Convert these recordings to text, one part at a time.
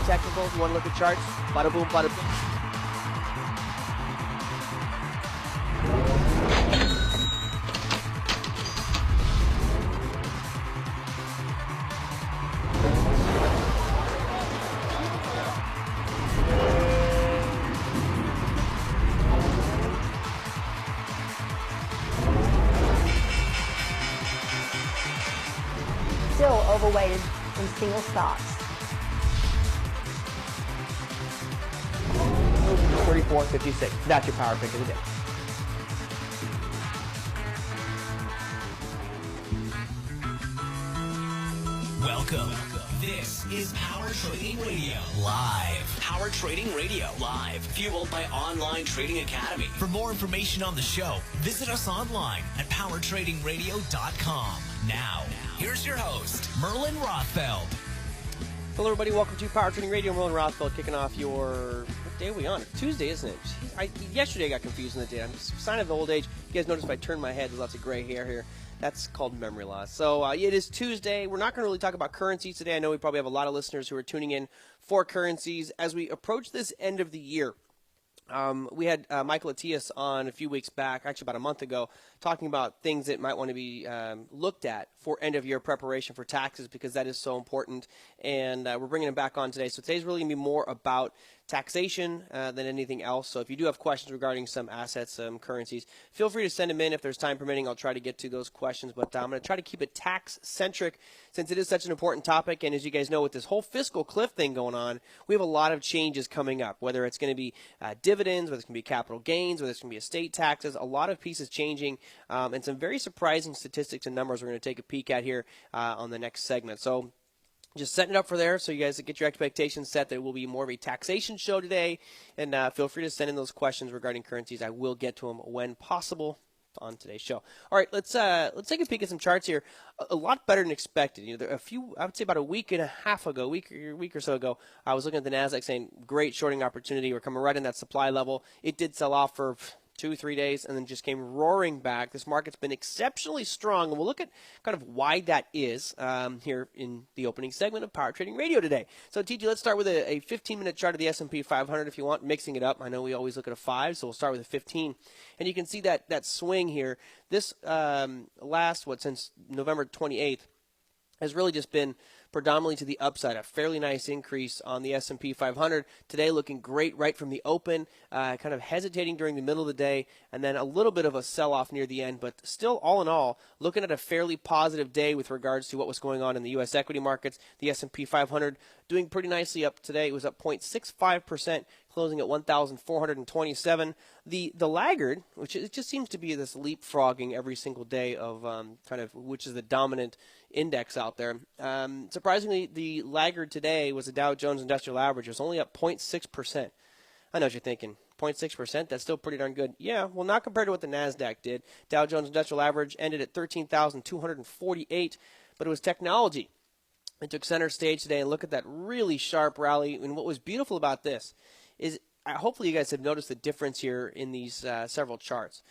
technicals, you want to look at charts, bada boom, bada boom. Still overweighted in single stocks. 34.56. That's your power pick of the day. Welcome. This is Power Trading Radio Live. Power Trading Radio Live, fueled by Online Trading Academy. For more information on the show, visit us online at powertradingradio.com. Now, here's your host, Merlin Rothfeld. Hello, everybody. Welcome to Power Trading Radio. Merlin Rothfeld kicking off your... What day are we on? It's Tuesday, isn't it? Yesterday I got confused in the day. I'm just a sign of old age. You guys notice if I turn my head, there's lots of gray hair here. That's called memory loss. So it is Tuesday. We're not going to really talk about currencies today. I know we probably have a lot of listeners who are tuning in for currencies. As we approach this end of the year, we had Michael Atias on a few weeks back, actually about a month ago, talking about things that might want to be looked at for end-of-year preparation for taxes, because that is so important. And we're bringing him back on today. So today's really going to be more about taxation than anything else. So if you do have questions regarding some assets, some currencies, feel free to send them in. If there's time permitting, I'll try to get to those questions. But I'm going to try to keep it tax-centric since it is such an important topic. And as you guys know, with this whole fiscal cliff thing going on, we have a lot of changes coming up, whether it's going to be dividends, whether it's going to be capital gains, whether it's going to be estate taxes, a lot of pieces changing, and some very surprising statistics and numbers we're going to take a peek at here on the next segment. So just setting it up for there so you guys get your expectations set that it will be more of a taxation show today. And feel free to send in those questions regarding currencies. I will get to them when possible on today's show. All right, let's take a peek at some charts here. A lot better than expected. You know, I would say about a week and a half ago, week or so ago, I was looking at the Nasdaq saying great shorting opportunity. We're coming right in that supply level. It did sell off for 2-3 days and then just came roaring back. This market's been exceptionally strong, and we'll look at kind of why that is here in the opening segment of Power Trading Radio today. So, TG, let's start with a 15-minute chart of the S&P 500 if you want, mixing it up. I know we always look at a 5, so we'll start with a 15. And you can see that swing here. This since November 28th has really just been predominantly to the upside, a fairly nice increase on the S&P 500. Today looking great right from the open, kind of hesitating during the middle of the day, and then a little bit of a sell-off near the end, but still, all in all, looking at a fairly positive day with regards to what was going on in the U.S. equity markets. The S&P 500 doing pretty nicely up today. It was up 0.65%, closing at 1,427. The laggard, which it just seems to be this leapfrogging every single day of kind of which is the dominant index out there. Surprisingly, the laggard today was the Dow Jones Industrial Average. It was only up 0.6%. I know what you're thinking. 0.6%, that's still pretty darn good. Yeah, well, not compared to what the NASDAQ did. Dow Jones Industrial Average ended at 13,248, but it was technology. It took center stage today, and look at that really sharp rally. And what was beautiful about this is hopefully you guys have noticed the difference here in these several charts.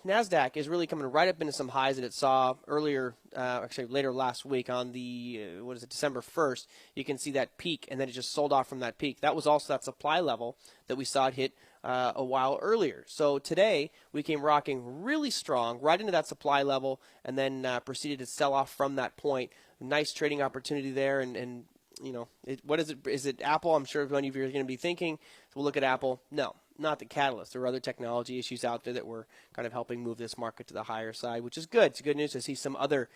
NASDAQ is really coming right up into some highs that it saw earlier, actually later last week on the, December 1st. You can see that peak, and then it just sold off from that peak. That was also that supply level that we saw it hit a while earlier. So today we came rocking really strong right into that supply level, and then proceeded to sell off from that point. Nice trading opportunity there, and you know, what is it? Is it Apple? I'm sure many of you are going to be thinking. So we'll look at Apple. No, not the catalyst. There are other technology issues out there that were kind of helping move this market to the higher side, which is good. It's good news to see some other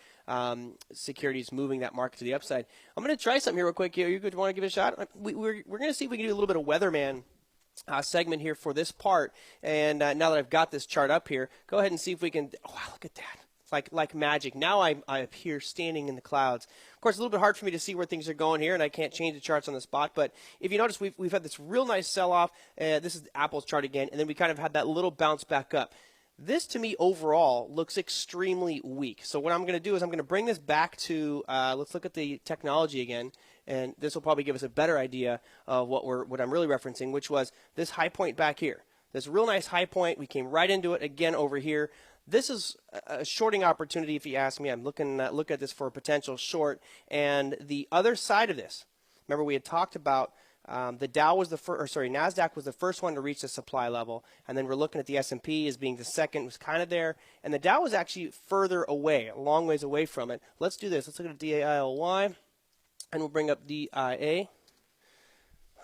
securities moving that market to the upside. I'm going to try something here real quick. You want to give it a shot? We're going to see if we can do a little bit of weatherman segment here for this part. And now that I've got this chart up here, go ahead and see if we can. Oh, wow, look at that. Like magic. Now I'm here standing in the clouds. Of course, a little bit hard for me to see where things are going here, and I can't change the charts on the spot. But if you notice, we've had this real nice sell-off. This is Apple's chart again, and then we kind of had that little bounce back up. This, to me, overall, looks extremely weak. So what I'm going to do is I'm going to bring this back to, let's look at the technology again, and this will probably give us a better idea of what I'm really referencing, which was this high point back here. This real nice high point. We came right into it again over here. This is a shorting opportunity, if you ask me. I'm looking at this for a potential short. And the other side of this, Remember, we had talked about the Dow was the first, or sorry, NASDAQ was the first one to reach the supply level, and then we're looking at the S&P as being the second, was kind of there, and the Dow was actually further away, a long ways away from it. Let's do this. Let's look at DAILY, and we'll bring up DIA.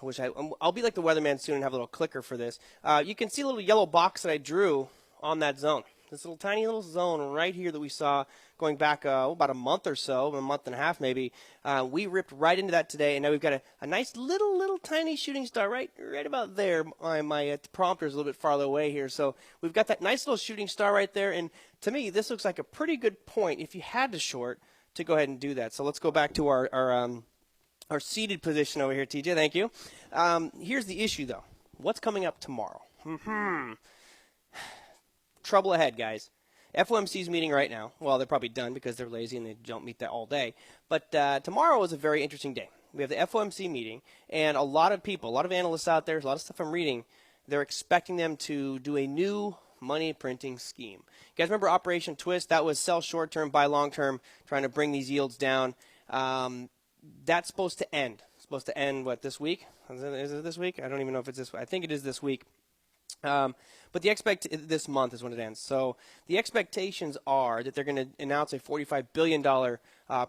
I'll be like the weatherman soon and have a little clicker for this. You can see a little yellow box that I drew on that zone. This little tiny little zone right here that we saw going back about a month or so, a month and a half maybe. We ripped right into that today, and now we've got a nice little tiny shooting star right about there. My prompter is a little bit farther away here, so we've got that nice little shooting star right there. And to me, this looks like a pretty good point if you had to short to go ahead and do that. So let's go back to our seated position over here, TJ. Thank you. Here's the issue, though. What's coming up tomorrow? Trouble ahead, guys. FOMC's meeting right now. Well, they're probably done because they're lazy and they don't meet that all day. But tomorrow is a very interesting day. We have the FOMC meeting, and a lot of people, a lot of analysts out there, a lot of stuff I'm reading, they're expecting them to do a new money printing scheme. You guys remember Operation Twist? That was sell short-term, buy long-term, trying to bring these yields down. That's supposed to end. It's supposed to end, what, this week? Is it this week? I don't even know if it's this week. I think it is this week. But this month is when it ends. So the expectations are that they're going to announce a $45 billion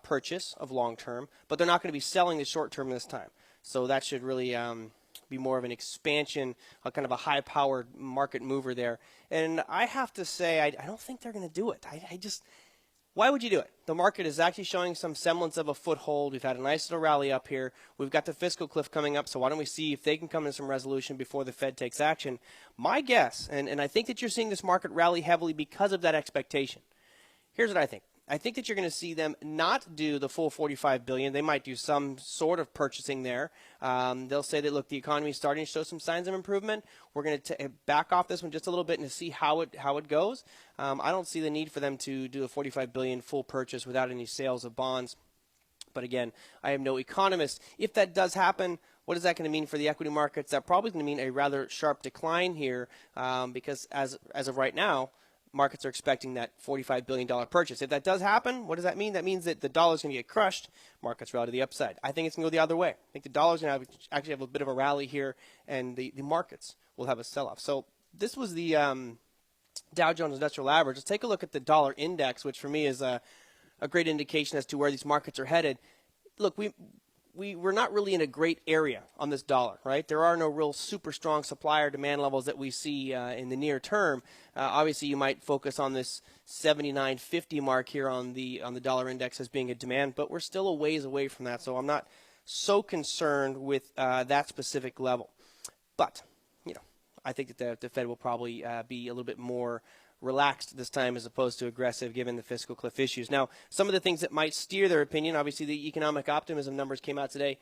purchase of long-term, but they're not going to be selling the short-term this time. So that should really be more of an expansion, kind of a high-powered market mover there. And I have to say, I don't think they're going to do it. Why would you do it? The market is actually showing some semblance of a foothold. We've had a nice little rally up here. We've got the fiscal cliff coming up, so why don't we see if they can come to some resolution before the Fed takes action? My guess, and I think that you're seeing this market rally heavily because of that expectation. Here's what I think. I think that you're going to see them not do the full $45 billion. They might do some sort of purchasing there. They'll say that, look, the economy is starting to show some signs of improvement. We're going to back off this one just a little bit and to see how it goes. I don't see the need for them to do a $45 billion full purchase without any sales of bonds. But again, I am no economist. If that does happen, what is that going to mean for the equity markets? That probably is going to mean a rather sharp decline here because as of right now, markets are expecting that $45 billion purchase. If that does happen, what does that mean? That means that the dollar is going to get crushed. Markets rally to the upside. I think it's going to go the other way. I think the dollar is going to actually have a bit of a rally here, and the markets will have a sell-off. So this was the Dow Jones Industrial Average. Let's take a look at the dollar index, which for me is a great indication as to where these markets are headed. Look, we're not really in a great area on this dollar, right? There are no real super strong supplier demand levels that we see in the near term. Obviously, you might focus on this 79.50 mark here on the dollar index as being a demand, but we're still a ways away from that, so I'm not so concerned with that specific level. But, I think that the Fed will probably be a little bit more relaxed this time as opposed to aggressive given the fiscal cliff issues. Now, some of the things that might steer their opinion, obviously the economic optimism numbers came out today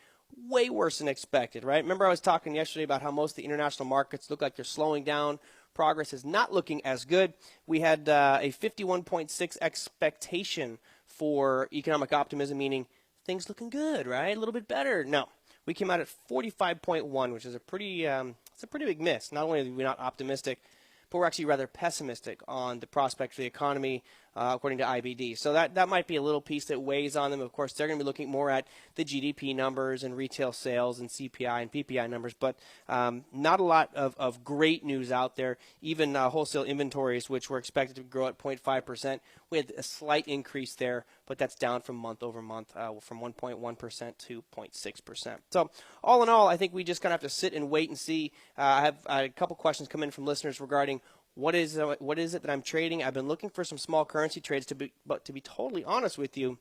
way worse than expected, right? Remember I was talking yesterday about how most of the international markets look like they're slowing down. Progress is not looking as good. We had a 51.6 expectation for economic optimism, meaning things looking good, right? A little bit better. No. We came out at 45.1, which is a pretty big miss. Not only are we not optimistic, but we're actually rather pessimistic on the prospect for the economy, according to IBD. So that might be a little piece that weighs on them. Of course, they're going to be looking more at the GDP numbers and retail sales and CPI and PPI numbers, but not a lot of great news out there. Even wholesale inventories, which were expected to grow at 0.5%, we had a slight increase there, but that's down from month over month from 1.1% to 0.6%. So all in all, I think we just kind of have to sit and wait and see. I have a couple questions come in from listeners regarding what is it that I'm trading. I've been looking for some small currency trades, but to be totally honest with you,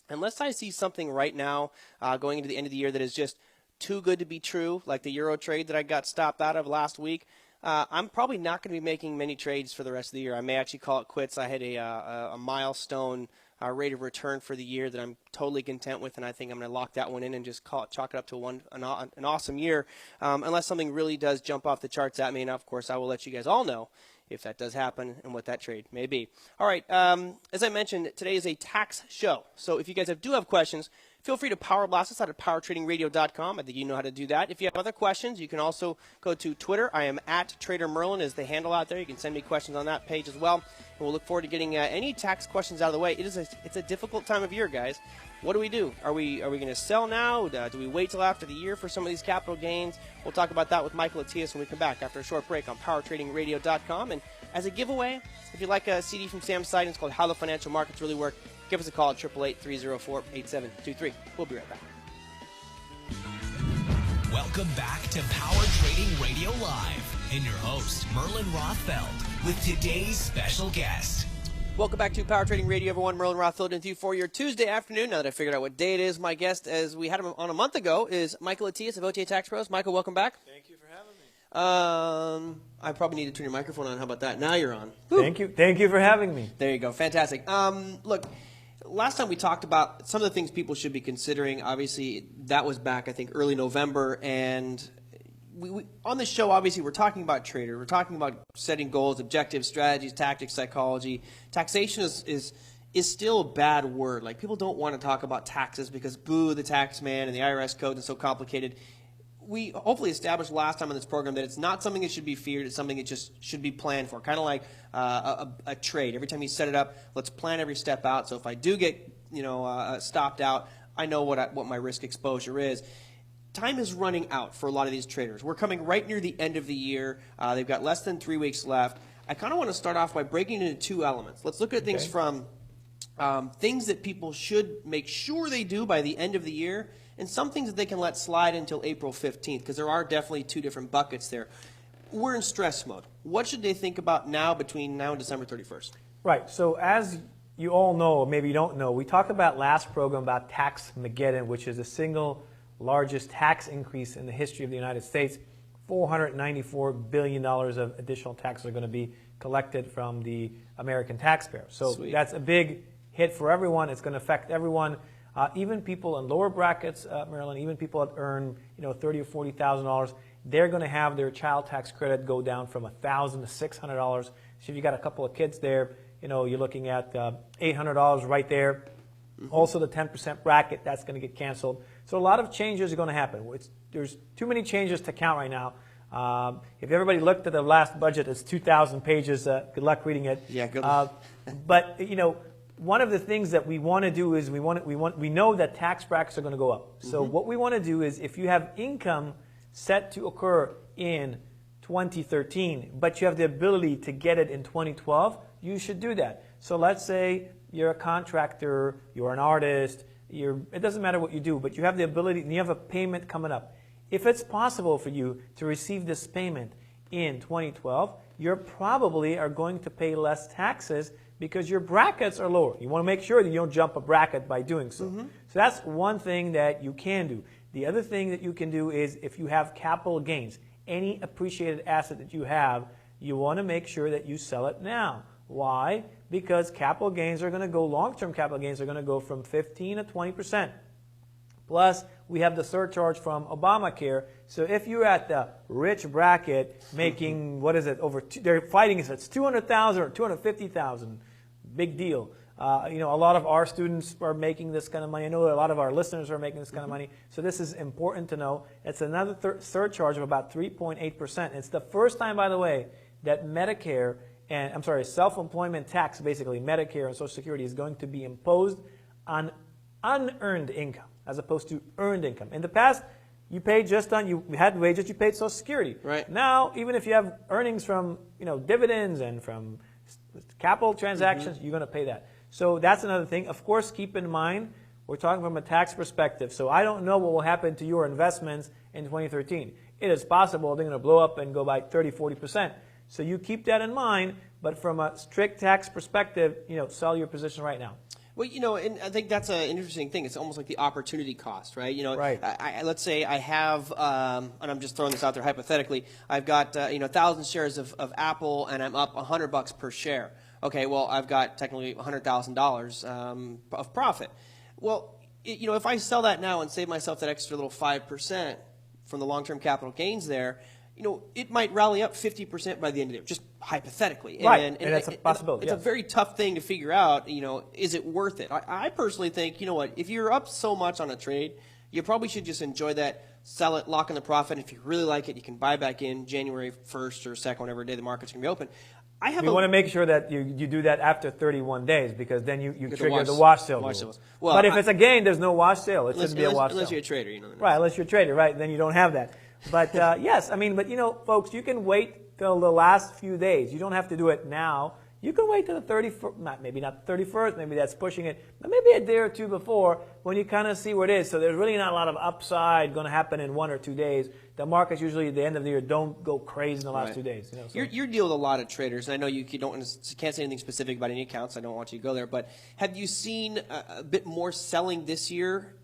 unless I see something right now going into the end of the year that is just too good to be true, like the euro trade that I got stopped out of last week, I'm probably not going to be making many trades for the rest of the year. I may actually call it quits. I had a milestone rate of return for the year that I'm totally content with, and I think I'm going to lock that one in and just chalk it up to an awesome year, unless something really does jump off the charts at me. And, of course, I will let you guys all know if that does happen and what that trade may be. All right, as I mentioned, today is a tax show. So if you guys do have questions, feel free to power blast us out at powertradingradio.com. I think you know how to do that. If you have other questions, you can also go to Twitter. I am at Trader Merlin is the handle out there. You can send me questions on that page as well. And we'll look forward to getting any tax questions out of the way. It's a difficult time of year, guys. What do? Are we going to sell now? Do we wait till after the year for some of these capital gains? We'll talk about that with Michael Atias when we come back after a short break on powertradingradio.com. And as a giveaway, if you like a CD from Sam Seiden, it's called How the Financial Markets Really Work, give us a call at 888-304-8723. We'll be right back. Welcome back to Power Trading Radio Live and your host, Merlin Rothfeld, with today's special guest. Welcome back to Power Trading Radio, everyone. Merlin Rothfeld with you for your Tuesday afternoon. Now that I figured out what day it is, my guest, as we had him on a month ago, is Michael Atias of OTA Tax Pros. Michael, welcome back. Thank you for having me. I probably need to turn your microphone on. How about that? Now you're on. Woo. Thank you for having me. There you go. Fantastic. Look, last time we talked about some of the things people should be considering. Obviously, that was back, I think, early November, and we on this show, obviously, we're talking about trader. We're talking about setting goals, objectives, strategies, tactics, psychology. Taxation is still a bad word. Like, people don't want to talk about taxes because, boo, the tax man and the IRS code is so complicated. We hopefully established last time on this program that it's not something that should be feared. It's something that just should be planned for, kind of like a trade. Every time you set it up, let's plan every step out. So if I do get stopped out, I know what my risk exposure is. Time is running out for a lot of these traders. We're coming right near the end of the year. They've got less than 3 weeks left. I kind of want to start off by breaking it into two elements. Let's look at things from things that people should make sure they do by the end of the year, and some things that they can let slide until April 15th, because there are definitely two different buckets there. We're in stress mode. What should they think about now between now and December 31st? Right. So as you all know, or maybe you don't know, we talked about last program about Tax Mageddon, which is the single largest tax increase in the history of the United States. $494 billion of additional taxes are going to be collected from the American taxpayer. So Sweet. That's a big hit for everyone. It's going to affect everyone, even people in lower brackets, Maryland, even people that earn $30,000 or $40,000. They're going to have their child tax credit go down from $1,000 to $600. So if you got a couple of kids there, you're looking at $800 right there. Mm-hmm. Also, the 10% bracket, that's going to get canceled. So a lot of changes are going to happen. There's too many changes to count right now. If everybody looked at the last budget, it's 2,000 pages. Good luck reading it. Yeah, good luck. But one of the things that we want to do is we know that tax brackets are going to go up. So what we want to do is, if you have income set to occur in 2013, but you have the ability to get it in 2012, you should do that. So let's say you're a contractor, you're an artist, it doesn't matter what you do, but you have the ability and you have a payment coming up. If it's possible for you to receive this payment in 2012, you probably are going to pay less taxes because your brackets are lower. You want to make sure that you don't jump a bracket by doing so. So that's one thing that you can do. The other thing that you can do is, if you have capital gains, any appreciated asset that you have, you want to make sure that you sell it now. Why? Because capital gains are going to go, long-term capital gains are going to go from 15 to 20%. Plus, we have the surcharge from Obamacare. So if you're at the rich bracket making, what is it, they're fighting if it's $200,000 or $250,000. Big deal. A lot of our students are making this kind of money. I know a lot of our listeners are making this kind of money. So this is important to know. It's another surcharge of about 3.8%. It's the first time, by the way, that Medicare self-employment tax, basically Medicare and Social Security, is going to be imposed on unearned income as opposed to earned income. In the past, you paid you had wages, you paid Social Security. Right. Now, even if you have earnings from dividends and from capital transactions, you're going to pay that. So that's another thing. Of course, keep in mind, we're talking from a tax perspective. So I don't know what will happen to your investments in 2013. It is possible they're going to blow up and go by 30, 40%. So you keep that in mind, but from a strict tax perspective, sell your position right now. Well, and I think that's an interesting thing. It's almost like the opportunity cost, right? Right. Let's say I have, and I'm just throwing this out there hypothetically, I've got 1,000 shares of Apple, and I'm up $100 per share. Okay, well, I've got technically $100,000 of profit. Well, if I sell that now and save myself that extra little 5% from the long-term capital gains there, it might rally up 50% by the end of the year. Just hypothetically. Right, and that's a possibility. It's a very tough thing to figure out, is it worth it? I personally think, you know what, if you're up so much on a trade, you probably should just enjoy that, sell it, lock in the profit. If you really like it, you can buy back in January 1st or 2nd, whatever day the market's going to be open. You want to make sure that you do that after 31 days because then you trigger the wash sale rule. Well, but if it's a gain, there's no wash sale. It shouldn't be a wash sale. Unless you're a trader. Right, unless you're a trader, right, then you don't have that. But yes, I mean, but folks, you can wait till the last few days. You don't have to do it now. You can wait till the 31st, maybe not the 31st, maybe that's pushing it, but maybe a day or two before when you kind of see where it is. So there's really not a lot of upside going to happen in 1 or 2 days. The markets usually at the end of the year don't go crazy in the last 2 days. So. You're dealing with a lot of traders, and I know you can't say anything specific about any accounts. I don't want you to go there, but have you seen a bit more selling this year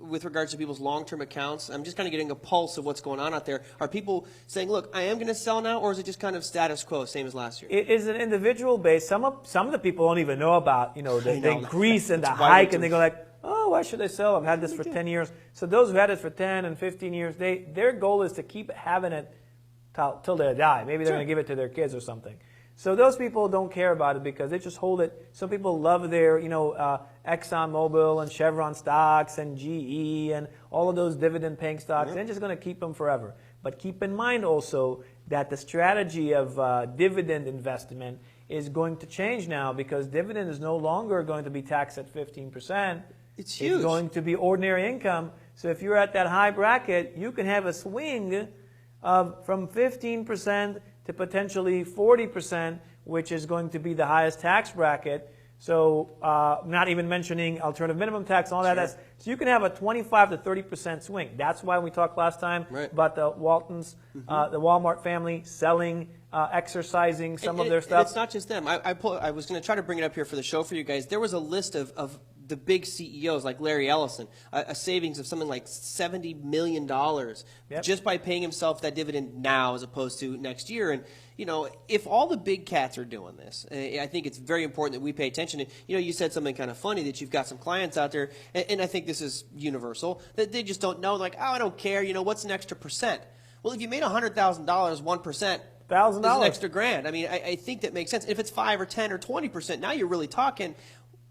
with regards to people's long-term accounts? I'm just kind of getting a pulse of what's going on out there. Are people saying, look, I am going to sell now, or is it just kind of status quo, same as last year? It is an individual base. Some of the people don't even know about the increase and the hike, and they go like, oh, why should I sell? I've had this for 10 years. So those who've had it for 10 and 15 years, their goal is to keep having it till they die. Maybe they're going to give it to their kids or something. So those people don't care about it because they just hold it. Some people love their, ExxonMobil and Chevron stocks and GE and all of those dividend-paying stocks. They're just going to keep them forever. But keep in mind also that the strategy of dividend investment is going to change now because dividend is no longer going to be taxed at 15%. It's huge. It's going to be ordinary income. So if you're at that high bracket, you can have a swing of from 15% to potentially 40%, which is going to be the highest tax bracket. So not even mentioning alternative minimum tax and all that. Sure. So you can have a 25 to 30% swing. That's why we talked last time about the Waltons, the Walmart family selling, exercising some of their stuff. It's not just them. I was going to try to bring it up here for the show for you guys. There was a list of the big CEOs like Larry Ellison, a savings of something like $70 million just by paying himself that dividend now as opposed to next year. And, if all the big cats are doing this, I think it's very important that we pay attention. You said something kind of funny that you've got some clients out there, and I think this is universal, that they just don't know, like, oh, I don't care, what's an extra percent? Well, if you made $100,000, 1%, $1,000 is an extra grand. I mean, I think that makes sense. If it's 5 or 10 or 20%, now you're really talking.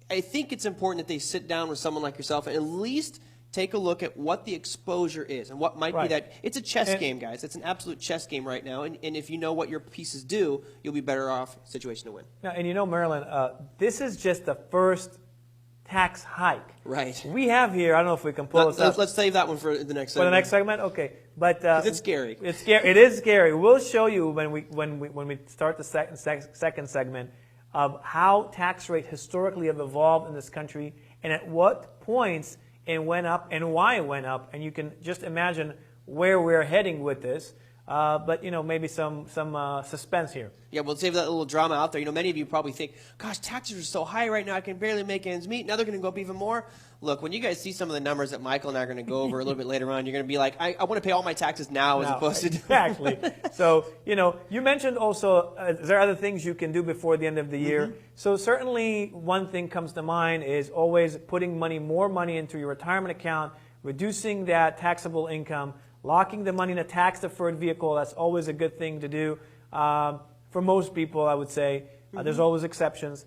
I think it's important that they sit down with someone like yourself and at least take a look at what the exposure is and what might be that. It's a chess game, guys. It's an absolute chess game right now. And if you know what your pieces do, you'll be better off situation to win. Now, and Marilyn, this is just the first tax hike. Right. We have here, I don't know if we can pull this up. Let's save that one for the next segment. For the next segment? Okay. But it's scary. It's scary. It is scary. We'll show you when we start the second segment of how tax rates historically have evolved in this country and at what points it went up and why it went up. And you can just imagine where we're heading with this. But, maybe some suspense here. Yeah, we'll save that little drama out there. Many of you probably think, gosh, taxes are so high right now, I can barely make ends meet. Now they're going to go up even more. Look, when you guys see some of the numbers that Michael and I are going to go over a little bit later on, you're going to be like, I want to pay all my taxes now as opposed to... Exactly. So, you mentioned also, there are other things you can do before the end of the year. So certainly one thing comes to mind is always putting more money into your retirement account, reducing that taxable income, locking the money in a tax-deferred vehicle. That's always a good thing to do. For most people, I would say. There's always exceptions.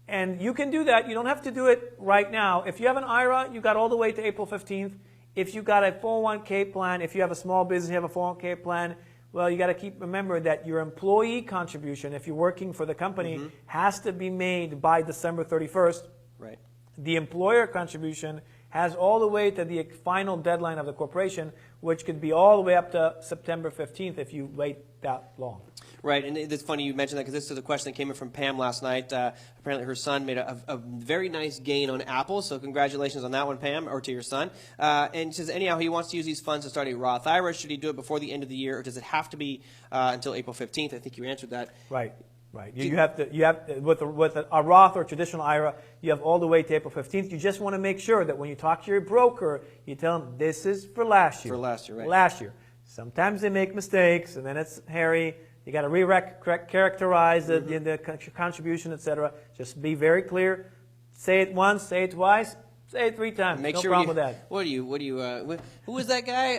And you can do that. You don't have to do it right now. If you have an IRA, you got all the way to April 15th. If you got a 401k plan, if you have a small business, you have a 401k plan, well, you got to remember that your employee contribution, if you're working for the company, has to be made by December 31st. Right. The employer contribution has all the way to the final deadline of the corporation, which could be all the way up to September 15th if you wait that long. Right, and it's funny you mentioned that because this is a question that came in from Pam last night. Apparently her son made a very nice gain on Apple, so congratulations on that one, Pam, or to your son. And he says, anyhow, he wants to use these funds to start a Roth IRA. Should he do it before the end of the year, or does it have to be until April 15th? I think you answered that. Right. Right. You have to with a Roth or traditional IRA, you have all the way to April 15th. You just want to make sure that when you talk to your broker, you tell them this is for last year. For last year, right. Last year. Sometimes they make mistakes, and then it's hairy. You got to re-characterize the contribution, etc. Just be very clear. Say it once, say it twice. Say it 3 times. Make no sure problem with that. Who was that guy?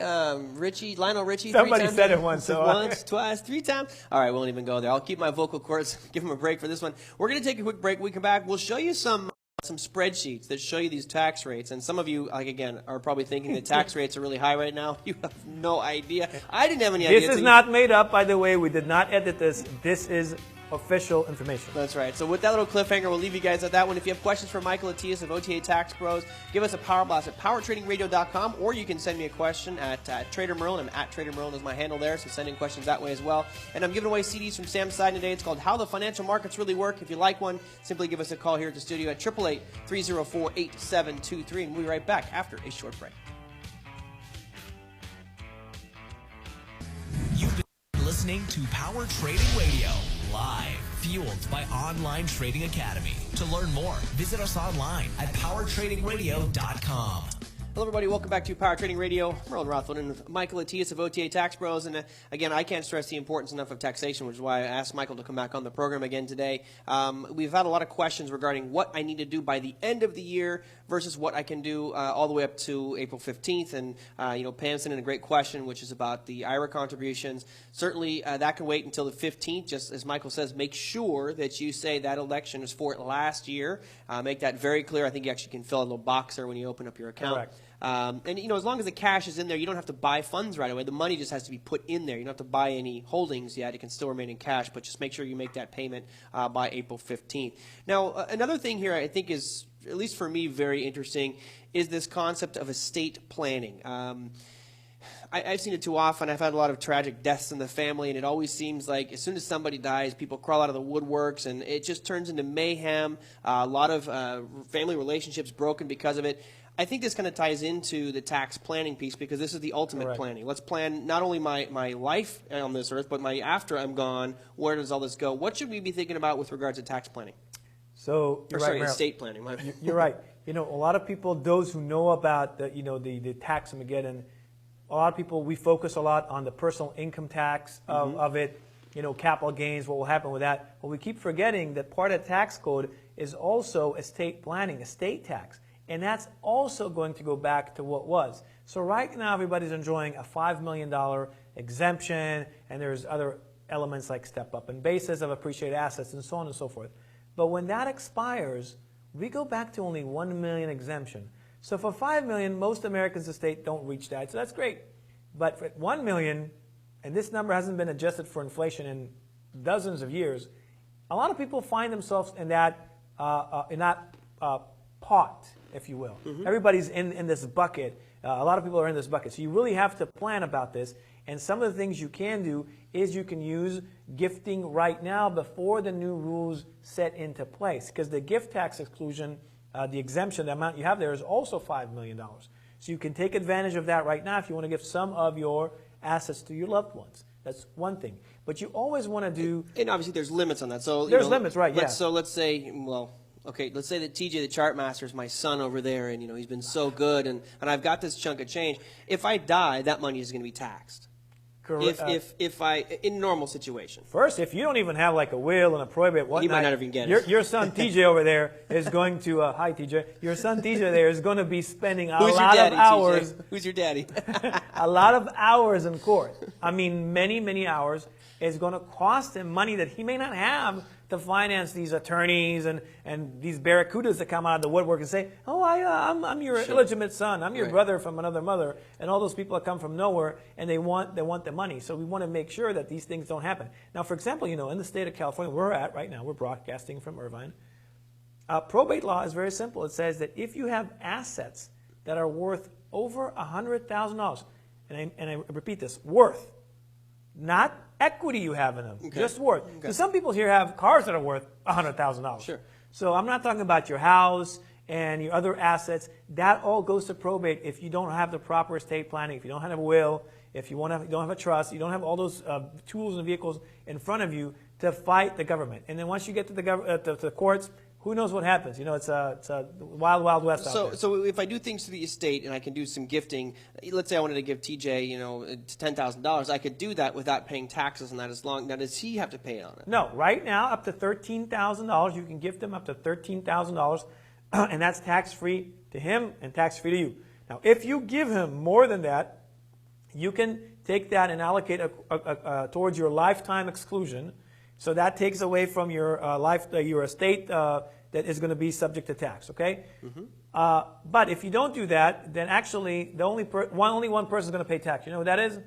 Lionel Richie? Somebody 3 times? said it once. So once, twice, 3 times? All right, we won't even go there. I'll keep my vocal cords, give them a break for this one. We're going to take a quick break. When we come back, we'll show you some spreadsheets that show you these tax rates. And some of you, like, again, are probably thinking the tax rates are really high right now. You have no idea. I didn't have any idea. This is not made up, by the way. We did not edit this. This is official information. That's right. So with that little cliffhanger, we'll leave you guys at that one. If you have questions for Michael Atias of OTA Tax Pros, give us a power blast at powertradingradio.com, or you can send me a question at Trader Merlin. I'm at Trader Merlin is my handle there, so send in questions that way as well. And I'm giving away CDs from Sam's side today. It's called How the Financial Markets Really Work. If you like one, simply give us a call here at the studio at 888-304-8723, and we'll be right back after a short break. You've been listening to Power Trading Radio, live, fueled by Online Trading Academy. To learn more, visit us online at powertradingradio.com. Hello, everybody. Welcome back to Power Trading Radio. Merlin Rothland and with Michael Atias of OTA Tax Pros. And again, I can't stress the importance enough of taxation, which is why I asked Michael to come back on the program again today. We've had a lot of questions regarding what I need to do by the end of the year versus what I can do all the way up to April 15th. And, Pam sent in a great question, which is about the IRA contributions. Certainly, that can wait until the 15th. Just as Michael says, make sure that you say that election is for it last year. Make that very clear. I think you actually can fill a little box there when you open up your account. Correct. As long as the cash is in there, you don't have to buy funds right away. The money just has to be put in there. You don't have to buy any holdings yet. It can still remain in cash, but just make sure you make that payment by April 15th. Now, another thing here I think is, at least for me, very interesting is this concept of estate planning. I've seen it too often. I've had a lot of tragic deaths in the family, and it always seems like as soon as somebody dies, people crawl out of the woodworks, and it just turns into mayhem. A lot of family relationships broken because of it. I think this kind of ties into the tax planning piece, because this is the ultimate Correct. planning. Let's plan not only my life on this earth, but my after I'm gone. Where does all this go? What should we be thinking about with regards to tax planning? So you're right, Merrill. Estate planning. You're right. A lot of people, those who know about the tax Armageddon, a lot of people, we focus a lot on the personal income tax of it, capital gains, what will happen with that. But we keep forgetting that part of the tax code is also estate planning, estate tax. And that's also going to go back to what was. So right now, everybody's enjoying a $5 million exemption, and there's other elements like step-up and basis of appreciated assets and so on and so forth. But when that expires, we go back to only $1 million exemption. So for $5 million, most Americans' estate don't reach that, so that's great. But for $1 million, and this number hasn't been adjusted for inflation in dozens of years, a lot of people find themselves in that pot, if you will. Everybody's in this bucket. A lot of people are in this bucket. So you really have to plan about this. And some of the things you can do is you can use gifting right now before the new rules set into place. Because the gift tax exclusion, the exemption, the amount you have there is also $5 million. So you can take advantage of that right now if you want to give some of your assets to your loved ones. That's one thing. But you always want to do... And obviously there's limits on that. So there's limits, right, yeah. So let's say, let's say that TJ the Chart Master is my son over there, and he's been so good, and I've got this chunk of change. If I die, that money is going to be taxed. Correct. If I in normal situation. First, if you don't even have like a will and a probate, whatnot, he might not even get it. Your son TJ over there is going to hi TJ. Your son TJ there is going to be spending a lot of hours. TJ? Who's your daddy? A lot of hours in court. I mean, many hours. Is going to cost him money that he may not have to finance these attorneys and these barracudas that come out of the woodwork and say, oh, I'm your illegitimate son. I'm your brother from another mother. And all those people that come from nowhere, and they want the money. So we want to make sure that these things don't happen. Now, for example, in the state of California, we're at right now, we're broadcasting from Irvine. Probate law is very simple. It says that if you have assets that are worth over $100,000, and I repeat this, worth, not equity you have in them, just worth. Because some people here have cars that are worth $100,000. Sure. So I'm not talking about your house and your other assets. That all goes to probate if you don't have the proper estate planning, if you don't have a will, if you don't have a trust, you don't have all those tools and vehicles in front of you to fight the government. And then once you get to the courts, who knows what happens? It's a wild, wild west out there. So if I do things to the estate and I can do some gifting, let's say I wanted to give TJ, $10,000, I could do that without paying taxes on that as long. Now, does he have to pay on it? No, right now up to $13,000. You can gift him up to $13,000, and that's tax-free to him and tax-free to you. Now, if you give him more than that, you can take that and allocate towards your lifetime exclusion. So that takes away from your your estate that is going to be subject to tax. Okay. But if you don't do that, then actually the only one person is going to pay tax. You know who that is?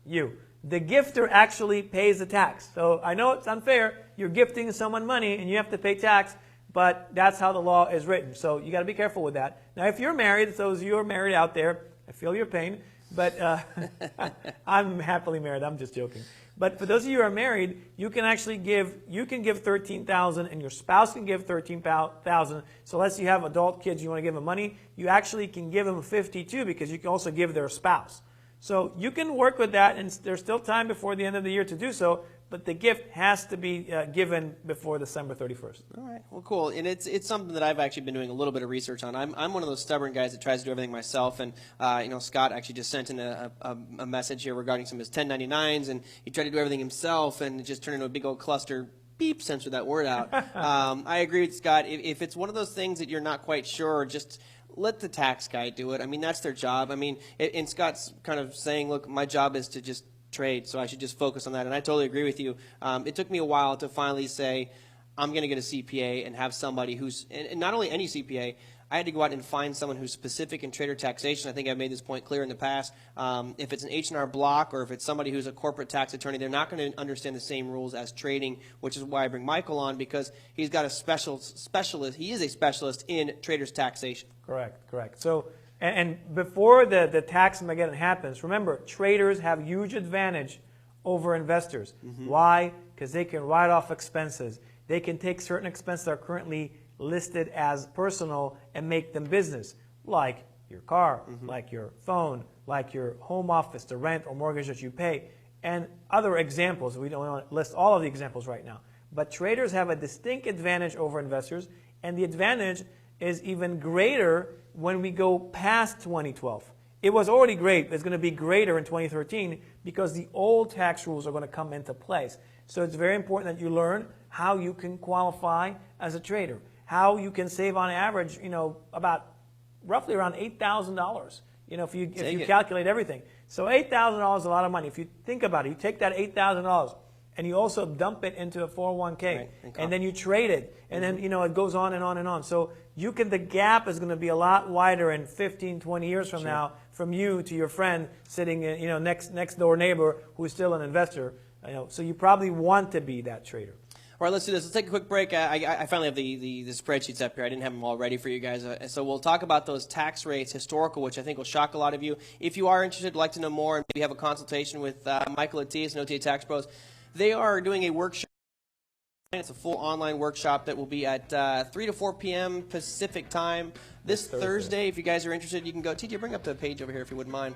You. The gifter actually pays the tax. So I know it's unfair. You're gifting someone money and you have to pay tax, but that's how the law is written. So you got to be careful with that. Now, if you're married, those of you who are married out there, I feel your pain, but I'm happily married. I'm just joking. But for those of you who are married, you can actually give $13,000 and your spouse can give $13,000. So let's say you have adult kids, you want to give them money, you actually can give them $52,000 because you can also give their spouse. So you can work with that, and there's still time before the end of the year to do so, but the gift has to be given before December 31st. All right. Well, cool. And it's something that I've actually been doing a little bit of research on. I'm one of those stubborn guys that tries to do everything myself. And, Scott actually just sent in a message here regarding some of his 1099s, and he tried to do everything himself, and it just turned into a big old cluster. Beep, censor that word out. I agree with Scott. If it's one of those things that you're not quite sure, just let the tax guy do it. I mean, that's their job. I mean, and Scott's kind of saying, look, my job is to just trade, so I should just focus on that. And I totally agree with you. It took me a while to finally say, I'm going to get a CPA and have somebody who's, and not only any CPA, I had to go out and find someone who's specific in trader taxation. I think I've made this point clear in the past. If it's an H&R Block or if it's somebody who's a corporate tax attorney, they're not going to understand the same rules as trading, which is why I bring Michael on, because he's got a specialist. He is a specialist in traders taxation. Correct. So, and before the tax Armageddon happens, remember, traders have huge advantage over investors. Why? Because they can write off expenses. They can take certain expenses that are currently listed as personal and make them business, like your car, like your phone, like your home office, the rent or mortgage that you pay, and other examples. We don't want to list all of the examples right now. But traders have a distinct advantage over investors, and the advantage is even greater when we go past 2012. It was already great. It's going to be greater in 2013 because the old tax rules are going to come into place. So it's very important that you learn how you can qualify as a trader, how you can save on average, about roughly around $8,000, if you calculate everything. So $8,000 is a lot of money. If you think about it, you take that $8,000 and you also dump it into a 401k, right, and then you trade it, and then it goes on and on and on. So the gap is going to be a lot wider in 15, 20 years from now, from you to your friend sitting, next door neighbor who's still an investor. So you probably want to be that trader. All right, let's do this. Let's take a quick break. I finally have the spreadsheets up here. I didn't have them all ready for you guys. So we'll talk about those tax rates, historical, which I think will shock a lot of you. If you are interested, like to know more, and maybe have a consultation with Michael Atias and OTA Tax Pros, they are doing a workshop. It's a full online workshop that will be at 3 to 4 p.m. Pacific time this Thursday. If you guys are interested, you can go. TJ, bring up the page over here if you wouldn't mind.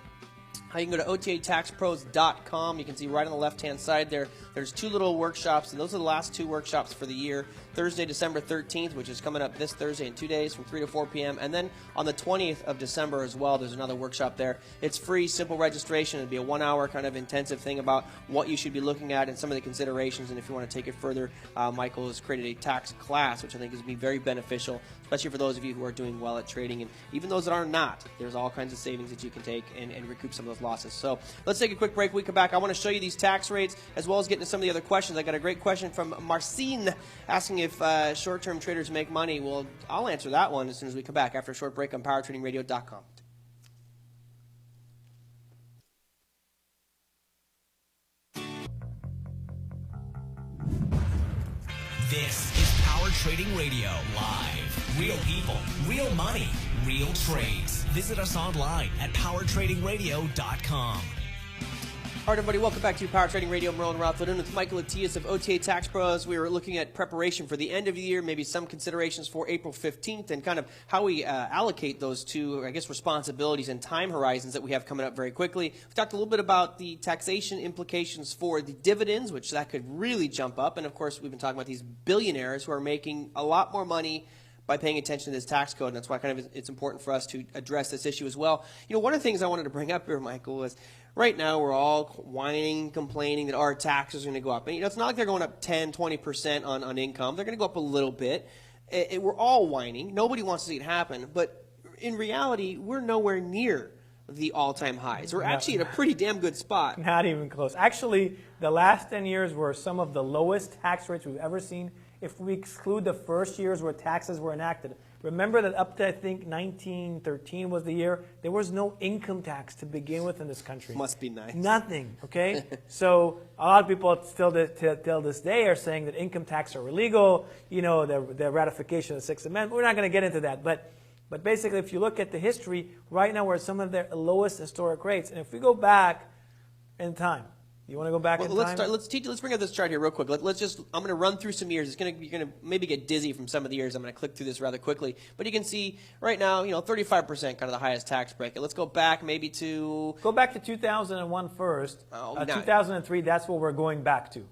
You can go to OTATaxPros.com. You can see right on the left-hand side there, there's two little workshops, and those are the last two workshops for the year. Thursday, December 13th, which is coming up this Thursday in 2 days from 3 to 4 p.m. And then on the 20th of December as well, there's another workshop there. It's free, simple registration. It'll be a 1-hour kind of intensive thing about what you should be looking at and some of the considerations. And if you want to take it further, Michael has created a tax class, which I think is going to be very beneficial, especially for those of you who are doing well at trading. And even those that are not, there's all kinds of savings that you can take and recoup some of those losses. So let's take a quick break. When we come back, I want to show you these tax rates as well as get into some of the other questions. I got a great question from Marcine asking if short-term traders make money. Well, I'll answer that one as soon as we come back after a short break on PowerTradingRadio.com. This is Power Trading Radio Live. Real people, real money, real trades. Visit us online at PowerTradingRadio.com. All right, everybody, welcome back to Power Trading Radio. I'm Roland Rothfield with Michael Atias of OTA Tax Pros. We were looking at preparation for the end of the year, maybe some considerations for April 15th, and kind of how we allocate those two, responsibilities and time horizons that we have coming up very quickly. We talked a little bit about the taxation implications for the dividends, which that could really jump up. And, of course, we've been talking about these billionaires who are making a lot more money by paying attention to this tax code, and that's why it's important for us to address this issue as well. One of the things I wanted to bring up here, Michael, was right now we're all whining, complaining that our taxes are going to go up. And it's not like they're going up 10, 20% on income. They're going to go up a little bit. We're all whining. Nobody wants to see it happen. But in reality, we're nowhere near the all-time highs. We're actually at a pretty damn good spot. Not even close. Actually, the last 10 years were some of the lowest tax rates we've ever seen if we exclude the first years where taxes were enacted. Remember that up to, I think, 1913 was the year, there was no income tax to begin with in this country. Must be nice. Nothing, okay? So a lot of people still till this day are saying that income tax are illegal, you know, the ratification of the Sixth Amendment. We're not going to get into that. But basically, if you look at the history, right now we're at some of their lowest historic rates. And if we go back in time, you want to go back in time? Let's bring up this chart here real quick. I'm going to run through some years. You're going to maybe get dizzy from some of the years. I'm going to click through this rather quickly. But you can see right now, 35% kind of the highest tax bracket. Let's go back maybe to... Go back to 2001 first. Oh, 2003, that's what we're going back to.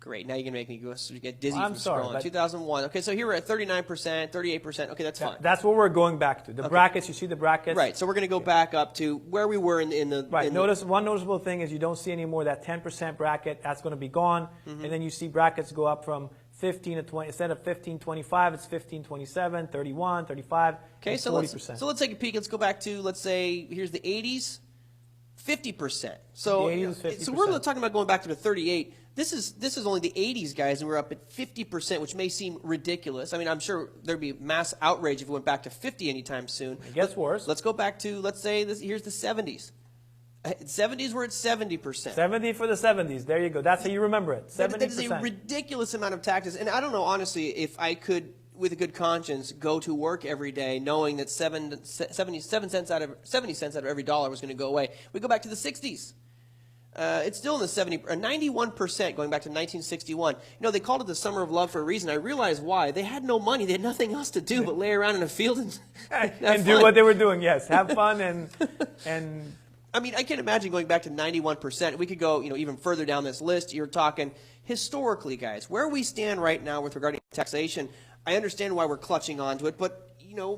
Great. Now you're going to make me get dizzy I'm from sorry, scrolling. 2001. Okay, so here we're at 39%, 38%. Okay, that's fine. That's what we're going back to. The brackets, you see the brackets? Right, so we're going to go back up to where we were in the... Right, one noticeable thing is you don't see anymore that 10% bracket. That's going to be gone. And then you see brackets go up from 15 to 20. Instead of 15, 25, it's 15, 27, 31, 35, okay, so 40%. Let's take a peek. Let's go back to, let's say, here's the 80s, 50%. So, the 80s was 50%. So we're talking about going back to the 38. This is only the 80s, guys, and we're up at 50%, which may seem ridiculous. I mean, I'm sure there'd be mass outrage if we went back to 50 anytime soon. It gets worse. Let's go back to, let's say, here's the 70s. 70s, we're at 70%. 70 for the 70s. There you go. That's how you remember it. 70%. That is a ridiculous amount of taxes. And I don't know, honestly, if I could, with a good conscience, go to work every day knowing that 70 cents out of every dollar was going to go away. We go back to the 60s. It's still in the 91% going back to 1961. They called it the Summer of Love for a reason. I realized why. They had no money. They had nothing else to do but lay around in a field and do what they were doing. Yes, have fun and. I mean, I can't imagine going back to 91%. We could go, even further down this list. You're talking historically, guys, where we stand right now with regard to taxation. I understand why we're clutching onto it, but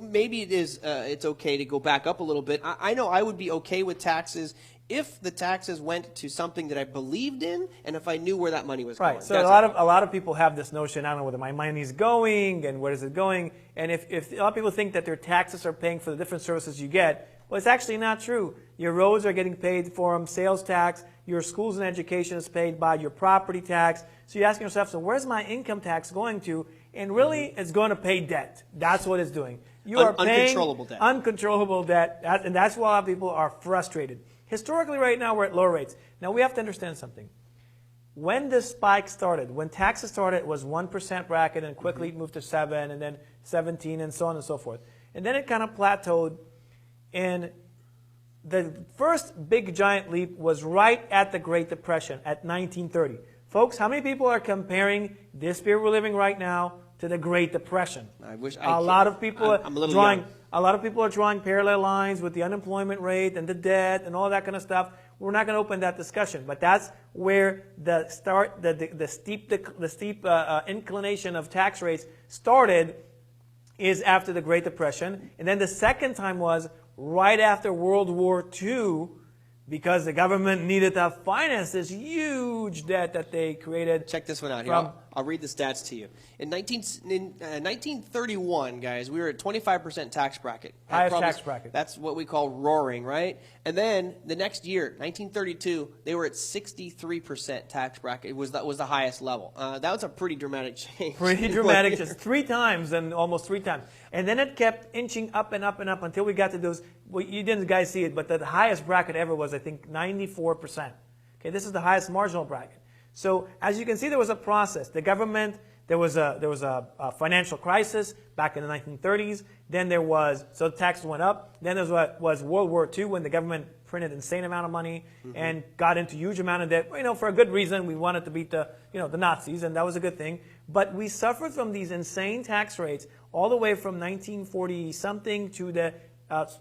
maybe it's okay to go back up a little bit. I know I would be okay with taxes if the taxes went to something that I believed in, and if I knew where that money was going. Right. So a lot of people have this notion. I don't know where my money's going and where is it going. And if a lot of people think that their taxes are paying for the different services you get, well, it's actually not true. Your roads are getting paid for them, sales tax. Your schools and education is paid by your property tax. So you're asking yourself, so where's my income tax going to? And really, it's going to pay debt. That's what it's doing. You are paying uncontrollable debt. Uncontrollable debt, and that's why a lot of people are frustrated. Historically, right now, we're at low rates. Now, we have to understand something. When this spike started, when taxes started, it was 1% bracket, and quickly it moved to 7, and then 17, and so on and so forth. And then it kind of plateaued, and the first big giant leap was right at the Great Depression, at 1930. Folks, how many people are comparing this period we're living right now to the Great Depression? A lot of people are drawing parallel lines with the unemployment rate and the debt and all that kind of stuff. We're not going to open that discussion, but that's where the steep inclination of tax rates started, is after the Great Depression. And then the second time was right after World War II, because the government needed to finance this huge debt that they created. Check this one out here. I'll read the stats to you. In 1931, guys, we were at 25% tax bracket. Highest tax bracket. That's what we call roaring, right? And then the next year, 1932, they were at 63% tax bracket. That was the highest level. That was a pretty dramatic change. Pretty dramatic, just 3 times and almost 3 times. And then it kept inching up and up and up until we got to those, well, you didn't guys see it, but the highest bracket ever was, I think, 94%. Okay, this is the highest marginal bracket. So as you can see, there was a process. The government, there was a financial crisis back in the 1930s. Then so the taxes went up. Then there was World War II, when the government printed an insane amount of money and got into huge amount of debt. For a good reason. We wanted to beat the Nazis, and that was a good thing. But we suffered from these insane tax rates all the way from 1940 something to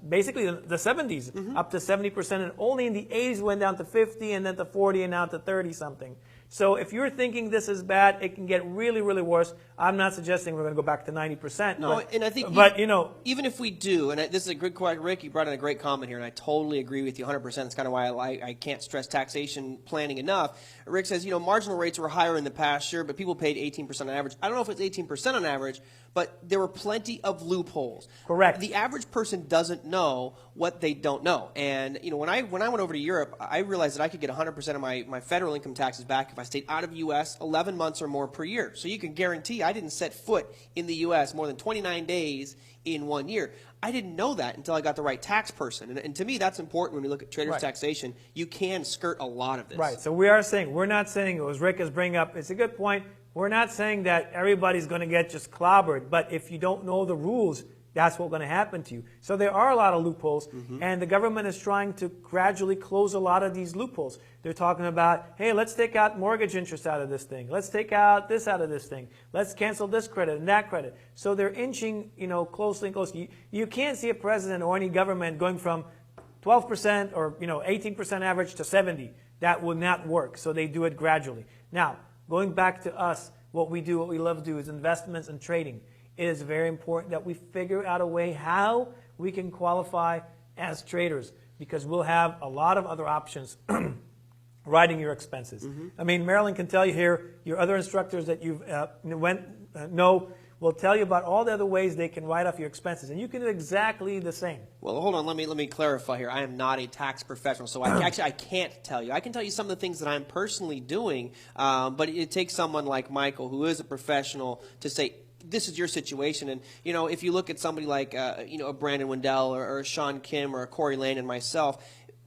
basically the 70s, up to 70%, and only in the 80s went down to 50, and then to 40, and now to 30 something. So if you're thinking this is bad, it can get really, really worse. I'm not suggesting we're going to go back to 90%. No, and I think, but even if we do, and this is a good question, Rick, you brought in a great comment here, and I totally agree with you 100%. That's kind of why I can't stress taxation planning enough. Rick says, marginal rates were higher in the past year, but people paid 18% on average. I don't know if it's 18% on average, but there were plenty of loopholes. Correct. The average person doesn't know what they don't know. And when I went over to Europe, I realized that I could get 100% of my federal income taxes back if I stayed out of the U.S. 11 months or more per year. So you can guarantee I didn't set foot in the U.S. more than 29 days in 1 year. I didn't know that until I got the right tax person. And to me, that's important when we look at traders' taxation. You can skirt a lot of this. Right. So we're not saying, as Rick is bringing up, it's a good point. We're not saying that everybody's going to get just clobbered, but if you don't know the rules, that's what's going to happen to you. So there are a lot of loopholes, and the government is trying to gradually close a lot of these loopholes. They're talking about, hey, let's take out mortgage interest out of this thing. Let's take out this out of this thing. Let's cancel this credit and that credit. So they're inching, closely and closely. You can't see a president or any government going from 12% or 18% average to 70. That will not work. So they do it gradually. Now, going back to us, what we love to do is investments and trading. It is very important that we figure out a way how we can qualify as traders, because we'll have a lot of other options riding your expenses. I mean, Marilyn can tell you here, your other instructors that you've know will tell you about all the other ways they can write off your expenses, and you can do exactly the same. Well, hold on. Let me clarify here. I am not a tax professional, so I can't tell you. I can tell you some of the things that I'm personally doing, but it takes someone like Michael, who is a professional, to say, this is your situation. And, if you look at somebody like, a Brandon Wendell or a Sean Kim or a Corey Lane and myself,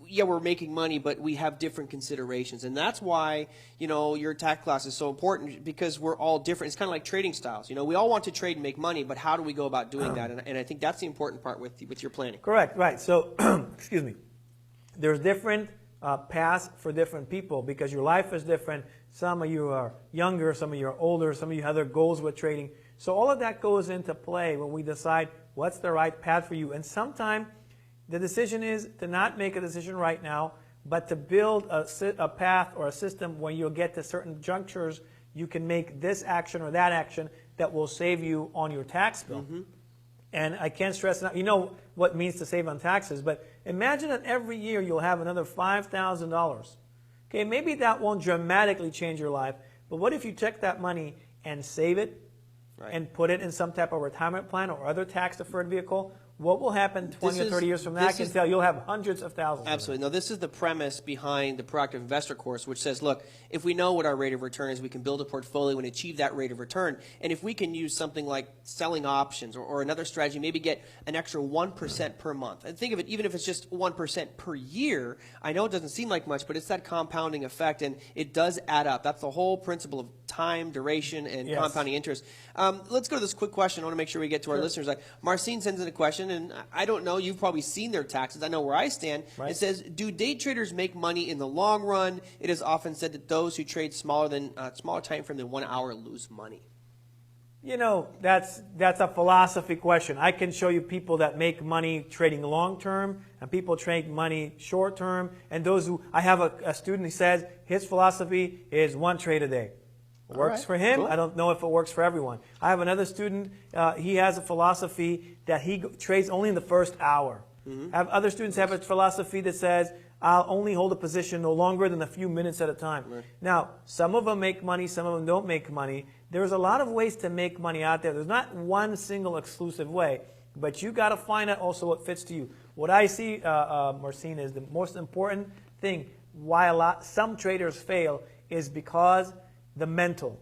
yeah, we're making money, but we have different considerations. And that's why, your tax class is so important, because we're all different. It's kind of like trading styles. We all want to trade and make money, but how do we go about doing that? And I think that's the important part with your planning. Correct, right. So, excuse me. There's different paths for different people, because your life is different. Some of you are younger, some of you are older, some of you have other goals with trading. So all of that goes into play when we decide what's the right path for you. And sometimes the decision is to not make a decision right now, but to build a path or a system where you'll get to certain junctures, you can make this action or that action that will save you on your tax bill. And I can't stress enough, what it means to save on taxes, but imagine that every year you'll have another $5,000. Okay, maybe that won't dramatically change your life, but what if you took that money and save it, and put it in some type of retirement plan or other tax-deferred vehicle? What will happen 20 or 30 years from now? I can tell you'll have hundreds of thousands. Absolutely. No, this is the premise behind the Proactive Investor course, which says, look, if we know what our rate of return is, we can build a portfolio and achieve that rate of return. And if we can use something like selling options or another strategy, maybe get an extra 1% per month. And think of it, even if it's just 1% per year, I know it doesn't seem like much, but it's that compounding effect, and it does add up. That's the whole principle of time, duration, and compounding interest. Let's go to this quick question. I want to make sure we get to our listeners. Marcine sends in a question, and I don't know, you've probably seen their taxes. I know where I stand. It says, do day traders make money in the long run? It is often said that those who trade smaller time frame than 1 hour lose money. That's a philosophy question. I can show you people that make money trading long term, and people trade money short term, and those who, I have a student who says his philosophy is one trade a day. It works for him. Cool. I don't know if it works for everyone. I have another student, he has a philosophy that he trades only in the first hour. I have other students have a philosophy that says, I'll only hold a position no longer than a few minutes at a time. Now, some of them make money, some of them don't make money. There's a lot of ways to make money out there. There's not one single exclusive way, but you got to find out also what fits to you. What I see, Marcine, is the most important thing why some traders fail is because the mental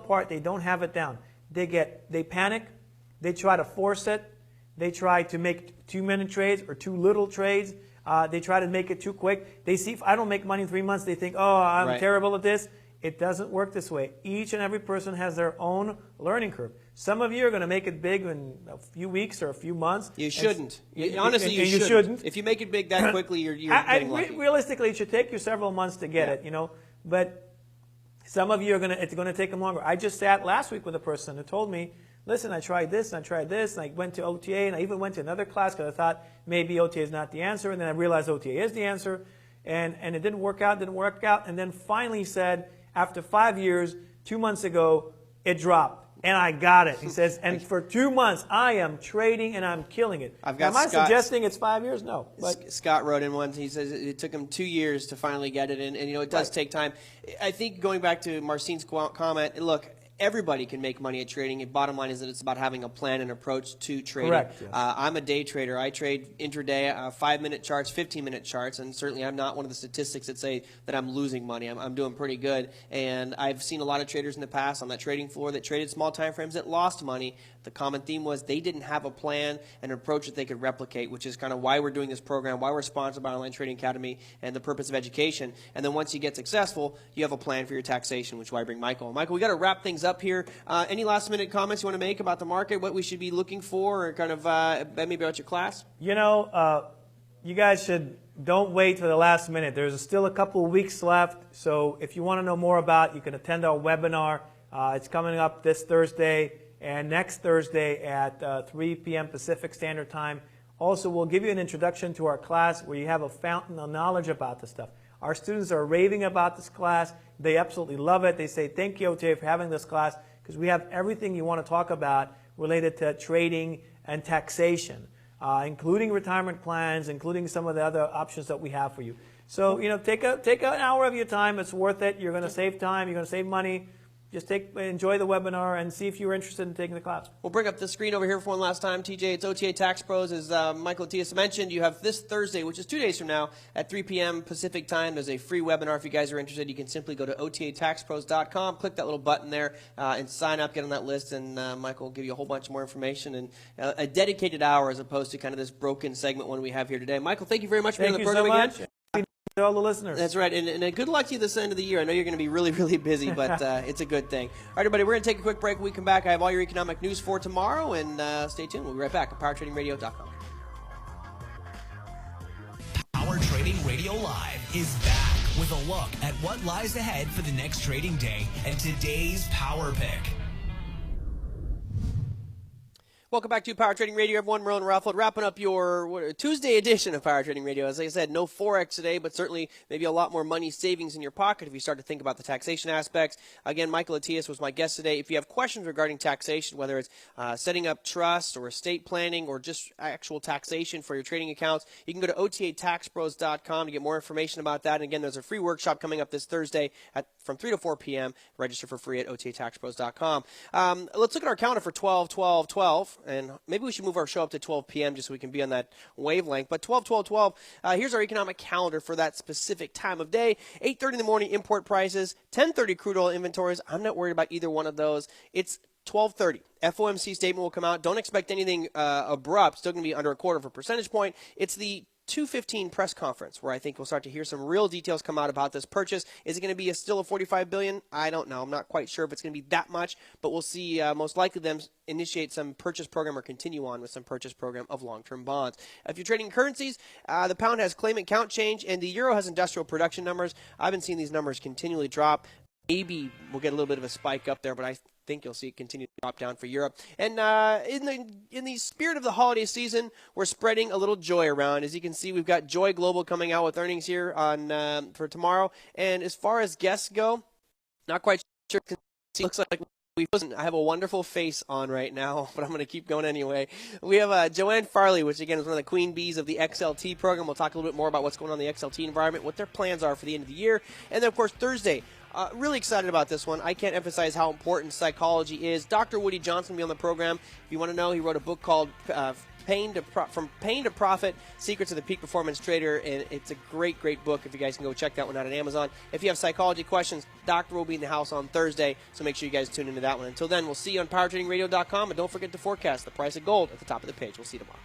part, they don't have it down. They panic, they try to force it, they try to make too many trades or too little trades, they try to make it too quick. They see, if I don't make money in 3 months, they think, oh, I'm terrible at this. It doesn't work this way. Each and every person has their own learning curve. Some of you are going to make it big in a few weeks or a few months. You shouldn't. Honestly, you shouldn't. If you make it big that quickly, you're getting lucky. Realistically, it should take you several months to get it, But some of you it's going to take them longer. I just sat last week with a person who told me, listen, I tried this, and I tried this, and I went to OTA, and I even went to another class because I thought maybe OTA is not the answer, and then I realized OTA is the answer, and it didn't work out, and then finally he said, After 5 years, 2 months ago, it dropped. And I got it. He says, and for 2 months, I am trading and I'm killing it. I've got Am I Scott, suggesting it's 5 years? No. But Scott wrote in one. He says it took him 2 years to finally get it. And it does take time. I think going back to Marcine's comment, look, everybody can make money at trading. And bottom line is that it's about having a plan and approach to trading. Correct. Yes. I'm a day trader. I trade intraday, 5-minute charts, 15-minute charts, and certainly I'm not one of the statistics that say that I'm losing money. I'm doing pretty good. And I've seen a lot of traders in the past on that trading floor that traded small time frames that lost money. The common theme was they didn't have a plan and an approach that they could replicate, which is kind of why we're doing this program, why we're sponsored by Online Trading Academy, and the purpose of education. And then once you get successful, you have a plan for your taxation, which is why I bring Michael. Michael, we got to wrap things up here. Any last-minute comments you want to make about the market, what we should be looking for, or kind of maybe about your class? you guys don't wait for the last minute. There's still a couple of weeks left. So if you want to know more about it, you can attend our webinar. It's coming up this Thursday and next Thursday at 3 p.m. Pacific Standard Time. Also, we'll give you an introduction to our class where you have a fountain of knowledge about this stuff. Our students are raving about this class. They absolutely love it. They say, thank you, OTA, for having this class, because we have everything you want to talk about related to trading and taxation, including retirement plans, including some of the other options that we have for you. So, take an hour of your time. It's worth it. You're going to save time. You're going to save money. Just enjoy the webinar and see if you're interested in taking the class. We'll bring up the screen over here for one last time. TJ, it's OTA Tax Pros. As Michael Atias mentioned, you have this Thursday, which is 2 days from now, at 3 p.m. Pacific Time. There's a free webinar. If you guys are interested, you can simply go to OTATaxPros.com, click that little button there, and sign up, get on that list, and Michael will give you a whole bunch more information and a dedicated hour as opposed to kind of this broken segment one we have here today. Michael, thank you very much for being on the program again. To all the listeners. That's right, and good luck to you this end of the year. I know you're going to be really, really busy, but it's a good thing. All right, everybody, we're going to take a quick break. When we come back, I have all your economic news for tomorrow, and stay tuned. We'll be right back at PowerTradingRadio.com. Power Trading Radio Live is back with a look at what lies ahead for the next trading day and today's Power Pick. Welcome back to Power Trading Radio, everyone. Merlin Raffled, wrapping up your Tuesday edition of Power Trading Radio. As I said, no Forex today, but certainly maybe a lot more money savings in your pocket if you start to think about the taxation aspects. Again, Michael Atias was my guest today. If you have questions regarding taxation, whether it's setting up trust or estate planning or just actual taxation for your trading accounts, you can go to OTATaxPros.com to get more information about that. And again, there's a free workshop coming up this Thursday from 3 to 4 p.m. Register for free at OTATaxPros.com. Let's look at our calendar for 12-12-12. And maybe we should move our show up to 12 p.m. just so we can be on that wavelength. But 12-12-12, here's our economic calendar for that specific time of day. 8:30 in the morning, import prices. 10:30, crude oil inventories. I'm not worried about either one of those. It's 12:30. FOMC statement will come out. Don't expect anything abrupt. Still going to be under a quarter of a percentage point. It's the 2:15 press conference where I think we'll start to hear some real details come out about this purchase. Is it going to be still a $45 billion? I don't know. I'm not quite sure if it's going to be that much, but we'll see. Most likely them initiate some purchase program or continue on with some purchase program of long-term bonds. If you're trading currencies, the pound has claimant count change and the euro has industrial production numbers. I've been seeing these numbers continually drop. Maybe we'll get a little bit of a spike up there, but I think you'll see it continue to drop down for Europe. And in the spirit of the holiday season, we're spreading a little joy around. As you can see, we've got Joy Global coming out with earnings here on for tomorrow. And as far as guests go, not quite sure. It looks like I have a wonderful face on right now, but I'm going to keep going anyway. We have Joanne Farley, which again is one of the queen bees of the XLT program. We'll talk a little bit more about what's going on in the XLT environment, what their plans are for the end of the year. And then, of course, Thursday. Really excited about this one. I can't emphasize how important psychology is. Dr. Woody Johnson will be on the program. If you want to know, he wrote a book called From Pain to Profit, Secrets of the Peak Performance Trader, and it's a great, great book if you guys can go check that one out on Amazon. If you have psychology questions, Doctor will be in the house on Thursday, so make sure you guys tune into that one. Until then, we'll see you on PowerTradingRadio.com, and don't forget to forecast the price of gold at the top of the page. We'll see you tomorrow.